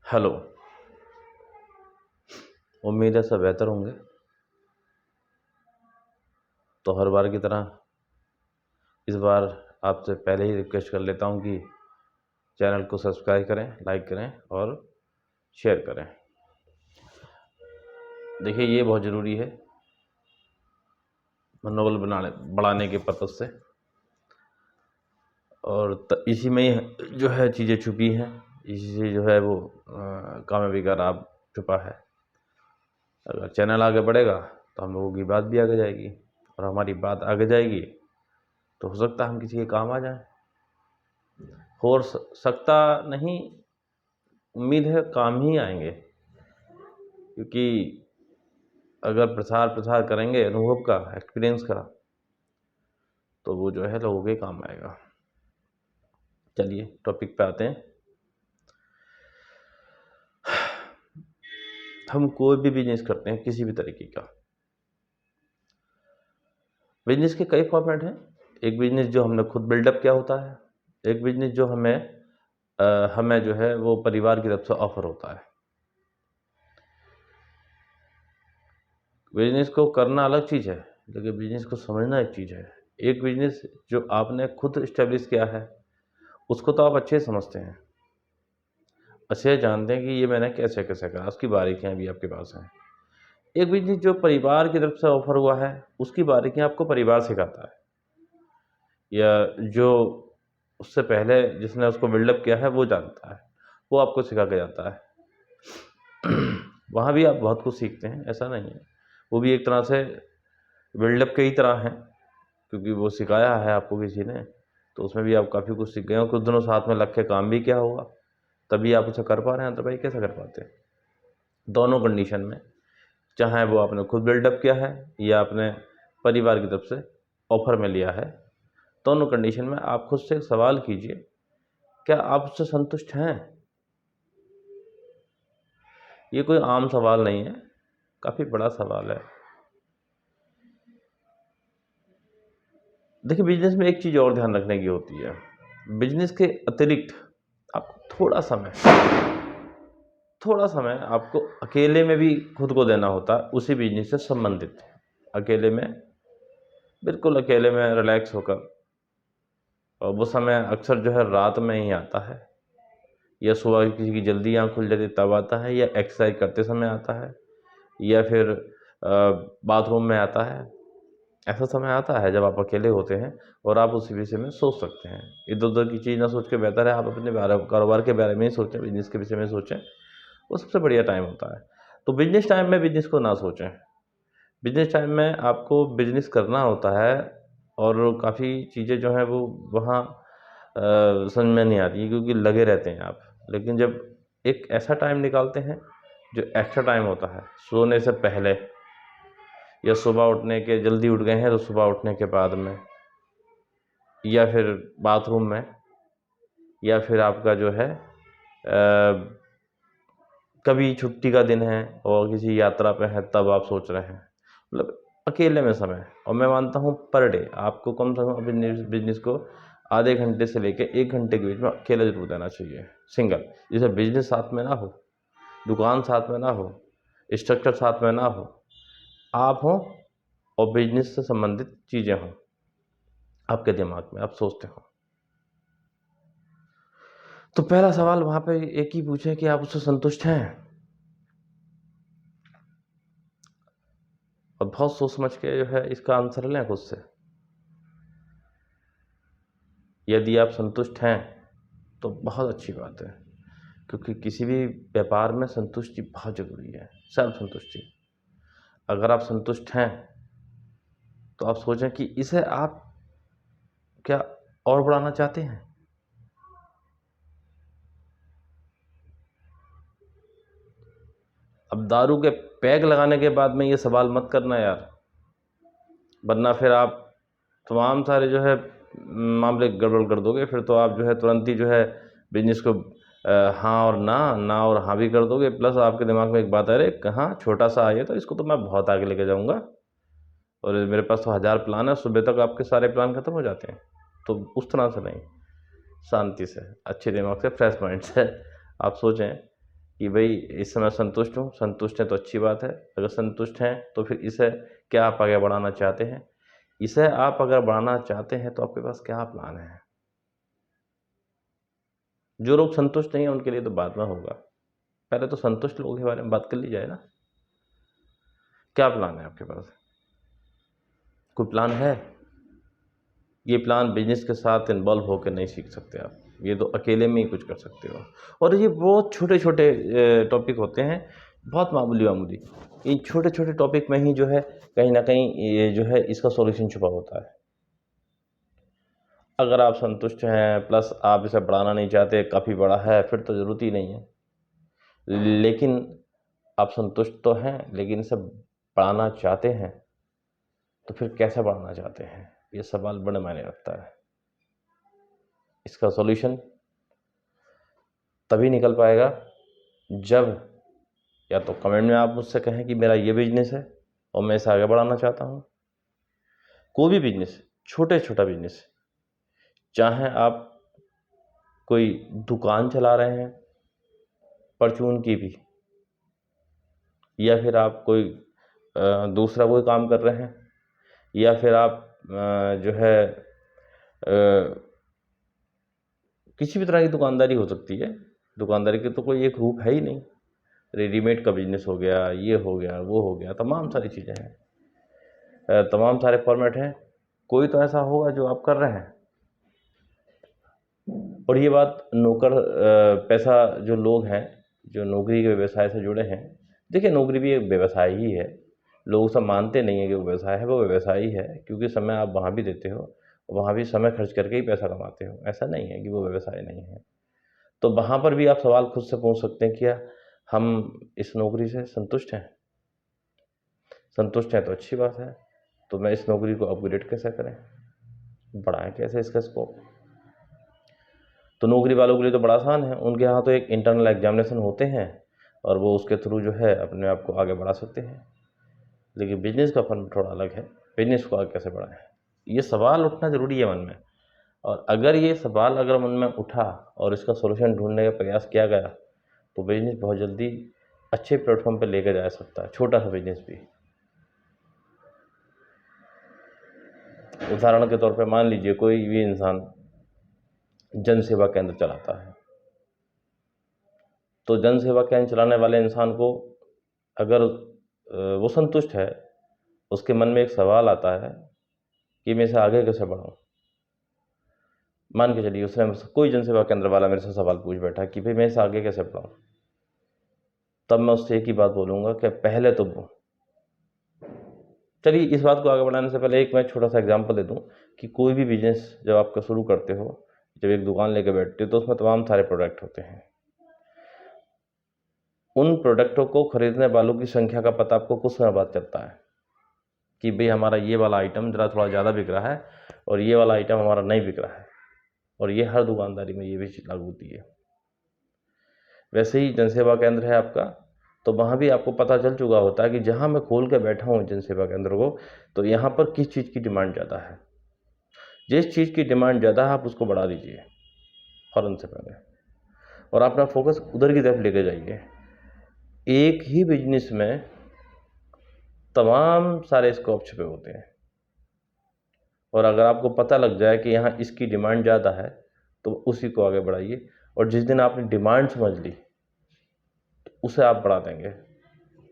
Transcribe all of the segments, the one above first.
Hello. उम्मीद है सब बेहतर होंगे। तो हर बार की तरह इस बार आपसे पहले ही रिक्वेस्ट कर लेता हूं कि चैनल को सब्सक्राइब करें, लाइक करें और शेयर करें। देखिए, ये बहुत ज़रूरी है मनोबल बढ़ाने के पर्पज़ से, और इसी में ही जो है चीज़ें छुपी हैं, इसी से जो है वो कामयाबी का राज छुपा है। अगर चैनल आगे बढ़ेगा तो हम लोगों की बात भी आगे जाएगी, और हमारी बात आगे जाएगी तो हो सकता है हम किसी के काम आ जाएं। हो सकता नहीं, उम्मीद है काम ही आएंगे, क्योंकि अगर प्रसार करेंगे अनुभव का, एक्सपीरियंस का, तो वो जो है लोगों के काम आएगा। चलिए टॉपिक पे आते हैं। हम कोई भी बिजनेस करते हैं, किसी भी तरीके का बिजनेस के कई फॉर्मेट हैं। एक बिजनेस जो हमने खुद बिल्डअप किया होता है, एक बिजनेस जो हमें जो है वो परिवार की तरफ से ऑफर होता है। बिजनेस को करना अलग चीज़ है, लेकिन बिजनेस को समझना एक चीज़ है। एक बिजनेस जो आपने खुद इस्टेब्लिश किया है, उसको तो आप अच्छे से समझते हैं, अच्छे से जानते हैं कि ये मैंने कैसे कैसे करा, उसकी बारीकियाँ भी आपके पास हैं। एक बिजनेस जो परिवार की तरफ से ऑफर हुआ है, उसकी बारीकियाँ आपको परिवार सिखाता है, या जो उससे पहले जिसने उसको बिल्डअप किया है वो जानता है, वो आपको सिखा के जाता है। वहाँ भी आप बहुत कुछ सीखते हैं, ऐसा नहीं है। वो भी एक तरह से बिल्डअप के ही तरह है, क्योंकि वो सिखाया है आपको किसी ने, तो उसमें भी आप काफ़ी कुछ सीख गए हो। कुछ दिनों साथ में लग के काम भी किया होगा, तभी आप उसे कर पा रहे हैं, तो भाई कैसे कर पाते हैं। दोनों कंडीशन में, चाहे वो आपने खुद बिल्डअप किया है या आपने परिवार की तरफ से ऑफर में लिया है, दोनों कंडीशन में आप खुद से एक सवाल कीजिए, क्या आप उससे संतुष्ट हैं। ये कोई आम सवाल नहीं है, काफ़ी बड़ा सवाल है। देखिए, बिजनेस में एक चीज़ और ध्यान रखने की होती है। बिजनेस के अतिरिक्त आपको थोड़ा समय आपको अकेले में भी खुद को देना होता है, उसी बिजनेस से संबंधित। अकेले में, बिल्कुल अकेले में रिलैक्स होकर, और वो समय अक्सर जो है रात में ही आता है, या सुबह किसी की जल्दी आँख खुल जाती तब आता है, या एक्सरसाइज करते समय आता है, या फिर बाथरूम में आता है। ऐसा समय आता है जब आप अकेले होते हैं और आप उसी विषय में सोच सकते हैं। इधर-उधर की चीज़ ना सोच के बेहतर है आप अपने कारोबार के बारे में ही सोचें, बिजनेस के विषय में सोचें। वो सबसे बढ़िया टाइम होता है। तो बिजनेस टाइम में बिजनेस को ना सोचें। बिजनेस टाइम में आपको बिजनेस करना होता है, और काफ़ी चीज़ें जो हैं वो वहाँ समझ में नहीं आती हैं, क्योंकि लगे रहते हैं आप। लेकिन जब एक ऐसा टाइम निकालते हैं जो एक्स्ट्रा टाइम होता है, सोने से पहले, या सुबह उठने के, जल्दी उठ गए हैं तो सुबह उठने के बाद में, या फिर बाथरूम में, या फिर आपका जो है कभी छुट्टी का दिन है और किसी यात्रा पे हैं तब आप सोच रहे हैं, मतलब अकेले में समय। और मैं मानता हूँ पर डे आपको कम से कम बिजनेस को आधे घंटे से लेके 1 घंटे के बीच में अकेले ज़रूर देना चाहिए, सिंगल। जैसे बिजनेस साथ में ना हो, दुकान साथ में ना हो, स्ट्रक्चर साथ में ना हो, आप हों और बिजनेस से संबंधित चीज़ें हों आपके दिमाग में, आप सोचते हो। तो पहला सवाल वहाँ पे एक ही पूछें कि आप उससे संतुष्ट हैं, और बहुत सोच समझ के जो है इसका आंसर लें खुद से। यदि आप संतुष्ट हैं तो बहुत अच्छी बात है, क्योंकि किसी भी व्यापार में संतुष्टि बहुत ज़रूरी है, सेल्फ संतुष्टि। अगर आप संतुष्ट हैं तो आप सोचें कि इसे आप क्या और बढ़ाना चाहते हैं। अब दारू के पैक लगाने के बाद में ये सवाल मत करना यार, वरना फिर आप तमाम सारे जो है मामले गड़बड़ कर दोगे। फिर तो आप जो है तुरंत ही जो है बिजनेस को हाँ और ना और हाँ भी कर दोगे, प्लस आपके दिमाग में एक बात है, अरे कहाँ छोटा सा है तो इसको तो मैं बहुत आगे लेके जाऊँगा, और मेरे पास तो 1000 प्लान है, सुबह तक आपके सारे प्लान खत्म हो जाते हैं। तो उस तरह से नहीं, शांति से, अच्छे दिमाग से, फ्रेश माइंड से आप सोचें कि भाई इस समय संतुष्ट हूँ, संतुष्ट हैं तो अच्छी बात है। अगर संतुष्ट हैं तो फिर इसे क्या आप आगे बढ़ाना चाहते हैं, इसे आप अगर बढ़ाना चाहते हैं तो आपके पास क्या प्लान है। जो लोग संतुष्ट नहीं हैं उनके लिए तो बाद में होगा, पहले तो संतुष्ट लोगों के बारे में बात कर ली जाए ना। क्या प्लान है आपके पास, कोई प्लान है? ये प्लान बिजनेस के साथ इन्वॉल्व होकर नहीं सीख सकते आप, ये तो अकेले में ही कुछ कर सकते हो। और ये बहुत छोटे छोटे टॉपिक होते हैं, बहुत मामूली मामूली। इन छोटे छोटे टॉपिक में ही जो है कहीं ना कहीं ये जो है इसका सॉल्यूशन छुपा होता है। अगर आप संतुष्ट हैं प्लस आप इसे बढ़ाना नहीं चाहते, काफ़ी बड़ा है, फिर तो ज़रूरत ही नहीं है। लेकिन आप संतुष्ट तो हैं लेकिन इसे बढ़ाना चाहते हैं, तो फिर कैसे बढ़ाना चाहते हैं, ये सवाल बड़े मायने रखता है। इसका सॉल्यूशन तभी निकल पाएगा जब या तो कमेंट में आप मुझसे कहें कि मेरा ये बिजनेस है और मैं इसे आगे बढ़ाना चाहता हूँ। कोई भी बिजनेस, छोटे छोटा बिजनेस, चाहे आप कोई दुकान चला रहे हैं परचून की भी, या फिर आप कोई दूसरा कोई काम कर रहे हैं, या फिर आप जो है किसी भी तरह की दुकानदारी हो सकती है। दुकानदारी की तो कोई एक रूप है ही नहीं। रेडीमेड का बिजनेस हो गया, ये हो गया, वो हो गया, तमाम सारी चीज़ें हैं, तमाम सारे फॉर्मेट हैं। कोई तो ऐसा होगा जो आप कर रहे हैं। और ये बात नौकर पैसा जो लोग हैं, जो नौकरी के व्यवसाय से जुड़े हैं, देखिए नौकरी भी एक व्यवसाय ही है। लोग सब मानते नहीं है कि वो व्यवसाय है, वो व्यवसाय ही है, क्योंकि समय आप वहाँ भी देते हो, वहाँ भी समय खर्च करके ही पैसा कमाते हो। ऐसा नहीं है कि वो व्यवसाय नहीं है। तो वहाँ पर भी आप सवाल खुद से पूछ सकते हैं, क्या हम इस नौकरी से संतुष्ट हैं? संतुष्ट हैं तो अच्छी बात है, तो मैं इस नौकरी को अपग्रेड कैसे करें, बढ़ाएं कैसे इसका स्कोप। तो नौकरी वालों के लिए तो बड़ा आसान है, उनके यहाँ तो एक इंटरनल एग्जामिनेशन होते हैं और वो उसके थ्रू जो है अपने आप को आगे बढ़ा सकते हैं। लेकिन बिजनेस का फन थोड़ा अलग है, बिजनेस को आगे कैसे बढ़ाएं, ये सवाल उठना ज़रूरी है मन में। और अगर ये सवाल अगर मन में उठा और इसका सोल्यूशन ढूंढने का प्रयास किया गया, तो बिजनेस बहुत जल्दी अच्छे प्लेटफॉर्म पर लेकर जा सकता है, छोटा सा बिजनेस भी। उदाहरण के तौर पे मान लीजिए कोई भी इंसान जन सेवा केंद्र चलाता है, तो जन सेवा केंद्र चलाने वाले इंसान को अगर वो संतुष्ट है, उसके मन में एक सवाल आता है कि मैं इसे आगे कैसे बढ़ाऊँ। मान के चलिए उसने कोई जन सेवा केंद्र वाला मेरे से सवाल पूछ बैठा कि भाई मैं इसे आगे कैसे बढ़ाऊँ, तब मैं उससे एक ही बात बोलूँगा कि पहले तो चलिए इस बात को आगे बढ़ाने से पहले एक मैं छोटा सा एग्जांपल दे दूं कि कोई भी बिजनेस जब आपका शुरू करते हो, जब एक दुकान लेकर बैठते हो, तो उसमें तमाम सारे प्रोडक्ट होते हैं। उन प्रोडक्टों को खरीदने वालों की संख्या का पता आपको कुछ समय बाद चलता है कि भाई हमारा ये वाला आइटम ज़रा थोड़ा ज़्यादा बिक रहा है और ये वाला आइटम हमारा नहीं बिक रहा है। और ये हर दुकानदारी में ये भी चीज़ लागू होती है। वैसे ही जनसेवा केंद्र है आपका, तो वहाँ भी आपको पता चल चुका होता है कि जहाँ मैं खोल के बैठा हूँ जनसेवा केंद्र को, तो यहाँ पर किस चीज़ की डिमांड ज़्यादा है। जिस चीज़ की डिमांड ज़्यादा है आप उसको बढ़ा दीजिए फ़ौरन से पहले, और अपना फोकस उधर की तरफ लेके जाइए। एक ही बिजनेस में तमाम सारे स्कोप छुपे होते हैं, और अगर आपको पता लग जाए कि यहाँ इसकी डिमांड ज़्यादा है तो उसी को आगे बढ़ाइए। और जिस दिन आपने डिमांड समझ ली तो उसे आप बढ़ा देंगे।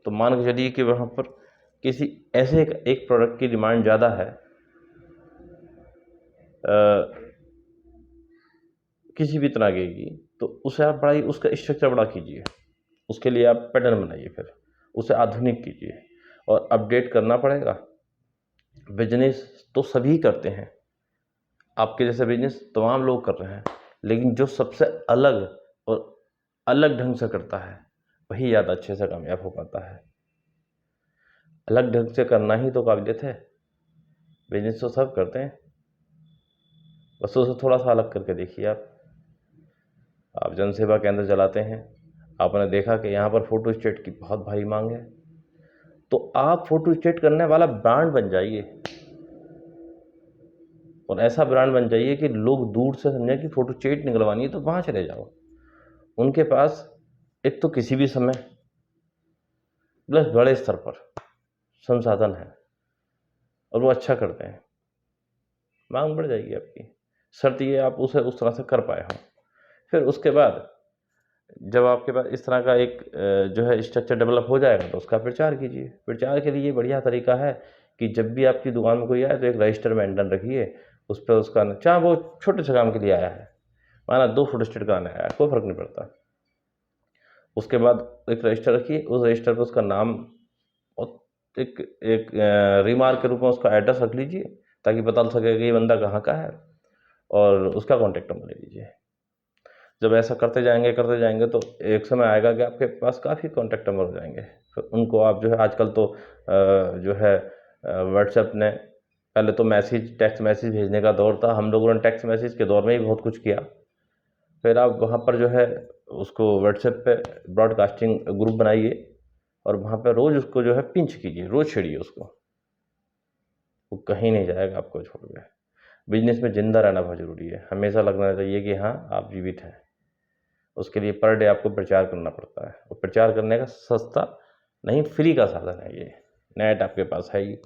तो मान के चलिए कि वहाँ पर किसी ऐसे एक प्रोडक्ट की डिमांड ज़्यादा है, किसी भी तरह की, तो उसे आप बढ़ाइए, उसका स्ट्रक्चर बड़ा कीजिए, उसके लिए आप पैटर्न बनाइए, फिर उसे आधुनिक कीजिए और अपडेट करना पड़ेगा। बिजनेस तो सभी करते हैं, आपके जैसे बिजनेस तमाम लोग कर रहे हैं, लेकिन जो सबसे अलग और अलग ढंग से करता है वही ज़्यादा अच्छे से कामयाब हो पाता है। अलग ढंग से करना ही तो काबिलियत है। बिजनेस तो सब करते हैं, बस उसे थोड़ा सा अलग करके देखिए। आप जनसेवा केंद्र चलाते हैं, आपने देखा कि यहाँ पर फ़ोटो स्टेट की बहुत भारी मांग है, तो आप फ़ोटो स्टेट करने वाला ब्रांड बन जाइए, और ऐसा ब्रांड बन जाइए कि लोग दूर से समझें कि फ़ोटो स्टेट निकलवानी है तो वहाँ चले जाओ। उनके पास एक तो किसी भी समय प्लस बड़े स्तर पर संसाधन है और वो अच्छा करते हैं, मांग बढ़ जाएगी आपकी। शर्त ये आप उसे उस तरह से कर पाए हो। फिर उसके बाद जब आपके पास इस तरह का एक जो है स्ट्रक्चर डेवलप हो जाएगा तो उसका प्रचार कीजिए। प्रचार के लिए बढ़िया तरीका है कि जब भी आपकी दुकान में कोई आए तो एक रजिस्टर मेंटेन रखिए, उस पर उसका चाहे वो छोटे से काम के लिए आया है, माना 2 फोटोस्टेट कराने आया है, कोई फ़र्क नहीं पड़ता। उसके बाद एक रजिस्टर रखिए, उस रजिस्टर पर उसका नाम और एक एक रिमार्क के रूप में उसका एड्रेस रख लीजिए, ताकि पता चल सके कि ये बंदा कहाँ का है, और उसका कॉन्टैक्ट नंबर ले लीजिए। जब ऐसा करते जाएंगे तो एक समय आएगा कि आपके पास काफ़ी कॉन्टैक्ट नंबर हो जाएंगे। फिर उनको आप जो है आजकल तो जो है व्हाट्सएप ने, पहले तो टेक्स्ट मैसेज भेजने का दौर था, हम लोगों ने टेक्स्ट मैसेज के दौर में ही बहुत कुछ किया। फिर आप वहाँ पर जो है उसको व्हाट्सएप पे ब्रॉडकास्टिंग ग्रुप बनाइए और वहाँ पे रोज़ उसको जो है पिंच कीजिए, रोज़ छेड़िए उसको, वो कहीं नहीं जाएगा आपको छोड़ के। बिजनेस में जिंदा रहना बहुत ज़रूरी है, हमेशा लगना चाहिए कि हाँ आप जीवित हैं। उसके लिए पर डे आपको प्रचार करना पड़ता है, और प्रचार करने का सस्ता नहीं फ्री का साधन है ये। नेट आपके पास है ही,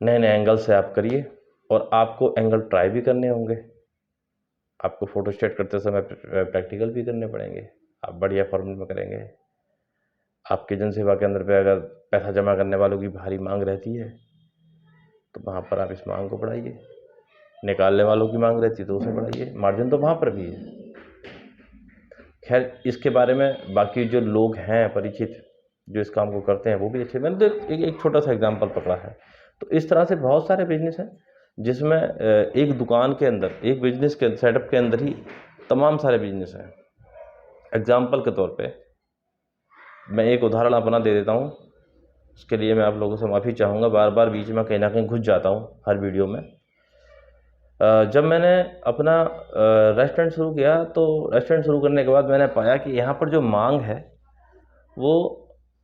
नए नए एंगल से आप करिए, और आपको एंगल ट्राई भी करने होंगे। आपको फोटो स्टेट करते समय प्रैक्टिकल भी करने पड़ेंगे। आप बढ़िया फॉर्मेट में करेंगे। आपके जनसेवा केंद्र पे अगर पैसा जमा करने वालों की भारी मांग रहती है तो वहाँ पर आप इस मांग को बढ़ाइए, निकालने वालों की मांग रहती है तो उसे बढ़ाइए, मार्जिन तो वहाँ पर भी है। खैर, इसके बारे में बाकी जो लोग हैं परिचित, जो इस काम को करते हैं, वो भी अच्छे। मैंने तो एक छोटा सा एग्जांपल पकड़ा है। तो इस तरह से बहुत सारे बिजनेस हैं जिसमें एक दुकान के अंदर, एक बिजनेस के सेटअप के अंदर ही तमाम सारे बिजनेस हैं। एग्जाम्पल के तौर पे मैं एक उदाहरण अपना दे देता हूँ। उसके लिए मैं आप लोगों से माफ़ी चाहूँगा, बार बार बीच में कहीं ना कहीं घुस जाता हूँ हर वीडियो में। जब मैंने अपना रेस्टोरेंट शुरू किया तो रेस्टोरेंट शुरू करने के बाद मैंने पाया कि यहाँ पर जो मांग है वो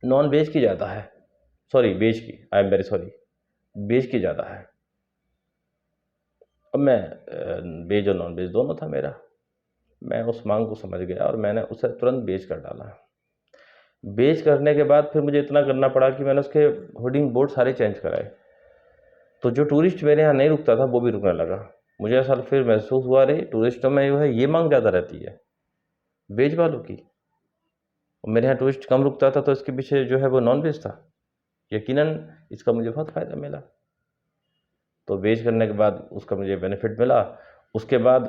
नॉन वेज की ज़्यादा है, सॉरी वेज की, आई एम वेरी सॉरी, वेज की ज़्यादा है। अब मैं वेज और नॉन वेज दोनों था मेरा। मैं उस मांग को समझ गया और मैंने उसे तुरंत वेज कर डाला। वेज करने के बाद फिर मुझे इतना करना पड़ा कि मैंने उसके होर्डिंग बोर्ड सारे चेंज कराए। तो जो टूरिस्ट मेरे यहाँ नहीं रुकता था वो भी रुकने लगा। मुझे ऐसा फिर महसूस हुआ, अरे टूरिस्टों में जो है ये मांग ज़्यादा रहती है वेज वालों की, और मेरे यहाँ टूरिस्ट कम रुकता था, तो इसके पीछे जो है वो नॉन वेज था। यकीनन इसका मुझे बहुत फ़ायदा मिला। तो वेज करने के बाद उसका मुझे बेनिफिट मिला। उसके बाद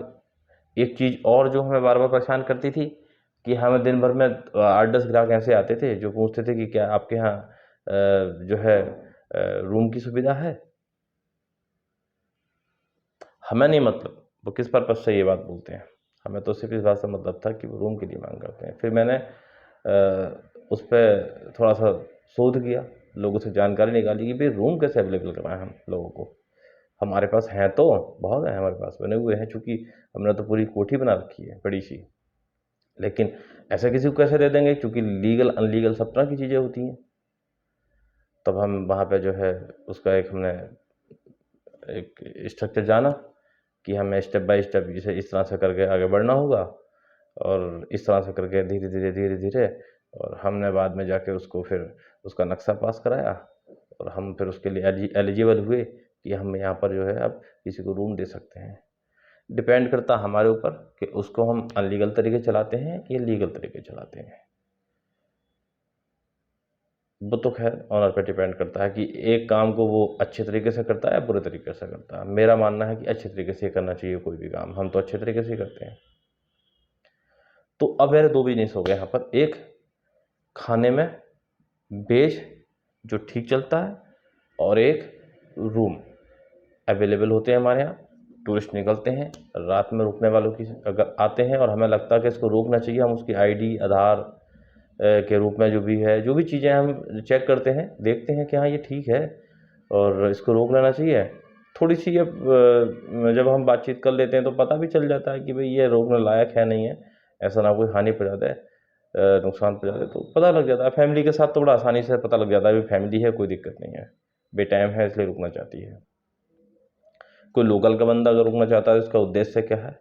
एक चीज़ और जो हमें बार बार परेशान करती थी कि हमें दिन भर में 8-10 ग्राहक ऐसे आते थे जो पूछते थे कि क्या आपके यहाँ जो है रूम की सुविधा है। हमें नहीं मतलब वो किस पर्पज़ से ये बात बोलते हैं, हमें तो सिर्फ इस बात से मतलब था कि वो रूम के लिए मांग करते हैं। फिर मैंने उस पर थोड़ा सा शोध किया, लोगों से जानकारी निकाली कि भाई रूम कैसे अवेलेबल करवाएं हम लोगों को। हमारे पास हैं तो बहुत हैं, हमारे पास बने हुए हैं, चूँकि हमने तो पूरी कोठी बना रखी है बड़ी सी, लेकिन ऐसे किसी को कैसे दे देंगे, क्योंकि लीगल अनलीगल सब तरह की चीज़ें होती हैं। तब हम वहाँ पे जो है उसका हमने एक स्ट्रक्चर जाना कि हमें स्टेप बाय स्टेप जैसे इस तरह से करके आगे बढ़ना होगा, और इस तरह से करके धीरे धीरे धीरे धीरे, और हमने बाद में जाके उसको फिर उसका नक्शा पास कराया, और हम फिर उसके लिए एलिजिबल हुए कि हम यहाँ पर जो है अब किसी को रूम दे सकते हैं। डिपेंड करता हमारे ऊपर कि उसको हम अनलीगल तरीके चलाते हैं कि लीगल तरीके चलाते हैं। वो तो खैर ऑनर पे डिपेंड करता है कि एक काम को वो अच्छे तरीके से करता है या बुरे तरीके से करता है। मेरा मानना है कि अच्छे तरीके से करना चाहिए कोई भी काम, हम तो अच्छे तरीके से ही करते हैं। तो अब मेरे 2 बिजनेस हो गए यहाँ पर। एक खाने में वेज जो ठीक चलता है, और एक रूम अवेलेबल होते हैं हमारे यहाँ। टूरिस्ट निकलते हैं रात में, रुकने वालों की अगर आते हैं और हमें लगता है कि इसको रोकना चाहिए, हम उसकी आईडी आधार के रूप में जो भी है, जो भी चीज़ें हम चेक करते हैं, देखते हैं कि हाँ ये ठीक है और इसको रोक लेना चाहिए। थोड़ी सी जब हम बातचीत कर लेते हैं तो पता भी चल जाता है कि भाई ये रोकने लायक है नहीं है, ऐसा ना कोई हानि पहुँचा दे, नुकसान पहुँचा दे, तो पता लग जाता है। फैमिली के साथ तो बड़ा आसानी से पता लग जाता है, भाई फैमिली है, कोई दिक्कत नहीं है, बेटाइम है इसलिए रुकना चाहती है। कोई लोकल का बंदा अगर रुकना चाहता है, इसका उद्देश्य क्या है,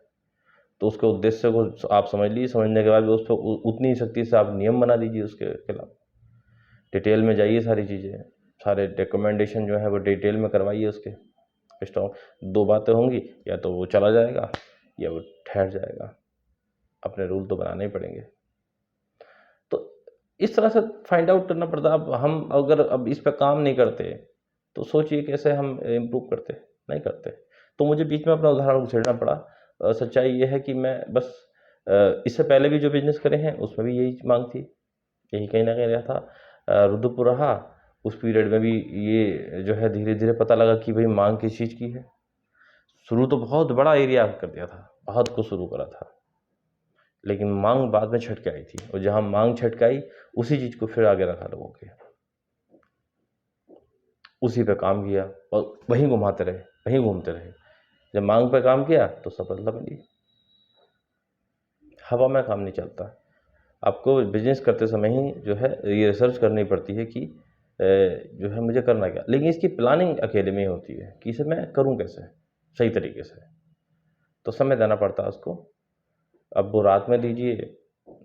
तो उसके उद्देश्य को आप समझ लीजिए, समझने के बाद भी उस पर उतनी ही सख्ती से आप नियम बना दीजिए उसके खिलाफ। डिटेल में जाइए, सारी चीज़ें, सारे रिकमेंडेशन जो है वो डिटेल में करवाइए उसके। स्टॉक 2 बातें होंगी, या तो वो चला जाएगा या वो ठहर जाएगा। अपने रूल तो बनाने ही पड़ेंगे। तो इस तरह से फाइंड आउट करना पड़ता है। अब हम अगर अब इस पे काम नहीं करते तो सोचिए कैसे हम इम्प्रूव करते, नहीं करते। तो मुझे बीच में अपना उदाहरण छेड़ना पड़ा। सच्चाई ये है कि मैं बस इससे पहले भी जो बिजनेस करे हैं उसमें भी यही मांग थी, यही कहीं ना कहीं रहा था। रुद्रपुर रहा, उस पीरियड में भी ये जो है धीरे धीरे पता लगा कि भाई मांग किस चीज़ की है। शुरू तो बहुत बड़ा एरिया कर दिया था, बहुत कुछ शुरू करा था, लेकिन मांग बाद में छटके आई थी, और जहाँ मांग छटकाई उसी चीज़ को फिर आगे रखा लोगों के, उसी पे काम किया और वहीं घुमाते रहे, वहीं घूमते रहे। जब मांग पे काम किया तो सफलता मिली। हवा में काम नहीं चलता। आपको बिजनेस करते समय ही जो है ये रिसर्च करनी पड़ती है कि जो है मुझे करना क्या, लेकिन इसकी प्लानिंग अकेले में ही होती है कि इसे मैं करूं कैसे सही तरीके से। तो समय देना पड़ता है उसको। अब वो रात में दीजिए,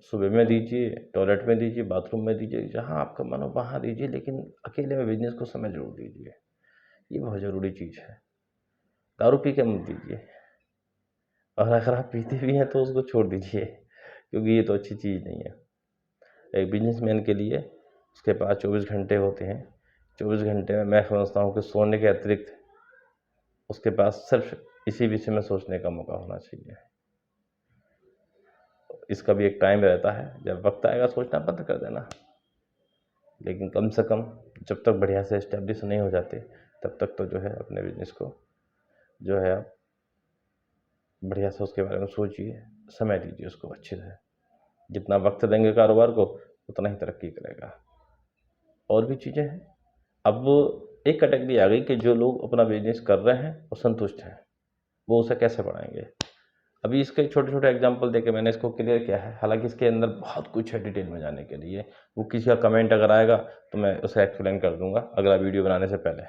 सुबह में दीजिए, टॉयलेट में दीजिए, बाथरूम में दीजिए, जहाँ आपका मन हो वहाँ दीजिए, लेकिन अकेले में बिजनेस को समय जरूर दीजिए। ये बहुत ज़रूरी चीज़ है। दारू पी के मत दीजिए, और अगर आप पीते भी हैं तो उसको छोड़ दीजिए, क्योंकि ये तो अच्छी चीज़ नहीं है। एक बिजनेसमैन के लिए उसके पास 24 घंटे होते हैं। 24 घंटे में मैं समझता हूँ कि सोने के अतिरिक्त उसके पास सिर्फ इसी विषय में सोचने का मौका होना चाहिए। इसका भी एक टाइम रहता है, जब वक्त आएगा सोचना बंद कर देना, लेकिन कम से कम जब तक बढ़िया से इस्टेब्लिश नहीं हो जाते तब तक तो जो है अपने बिजनेस को जो है आप बढ़िया से उसके बारे में सोचिए, समय दीजिए उसको अच्छे से। जितना वक्त देंगे कारोबार को उतना ही तरक्की करेगा। और भी चीज़ें हैं। अब एक कैटेगरी आ गई कि जो लोग अपना बिजनेस कर रहे हैं और संतुष्ट हैं, वो उसे कैसे बढ़ाएंगे। अभी इसके छोटे छोटे एग्जांपल देके मैंने इसको क्लियर किया है, हालांकि इसके अंदर बहुत कुछ है डिटेल में जाने के लिए। वो किसी का कमेंट अगर आएगा तो मैं उसे एक्सप्लेन कर दूंगा अगला वीडियो बनाने से पहले।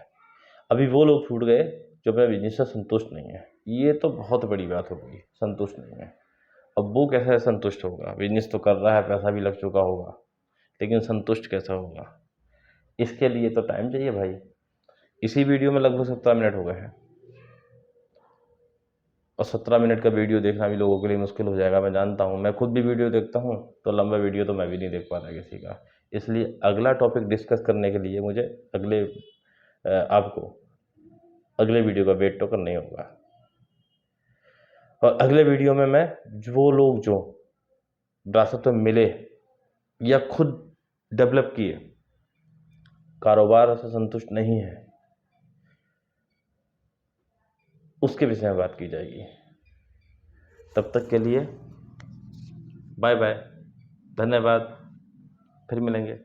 अभी वो लोग छूट गए जो अपने बिजनेस से संतुष्ट नहीं है। ये तो बहुत बड़ी बात हो गई, संतुष्ट नहीं है। अब वो कैसे संतुष्ट होगा? बिजनेस तो कर रहा है, पैसा भी लग चुका होगा, लेकिन संतुष्ट कैसा होगा? इसके लिए तो टाइम चाहिए भाई। इसी वीडियो में लगभग 17 मिनट हो गए हैं, और 17 मिनट का वीडियो देखना भी लोगों के लिए मुश्किल हो जाएगा, मैं जानता हूँ। मैं खुद भी वीडियो देखता हूँ तो लंबा वीडियो तो मैं भी नहीं देख पाता किसी का। इसलिए अगला टॉपिक डिस्कस करने के लिए मुझे आपको अगले वीडियो का वेट तो करना ही होगा। और अगले वीडियो में मैं जो लोग जो विरासत में मिले या खुद डेवलप किए, कारोबार से संतुष्ट नहीं है, उसके विषय में बात की जाएगी। तब तक के लिए बाय बाय, धन्यवाद, फिर मिलेंगे।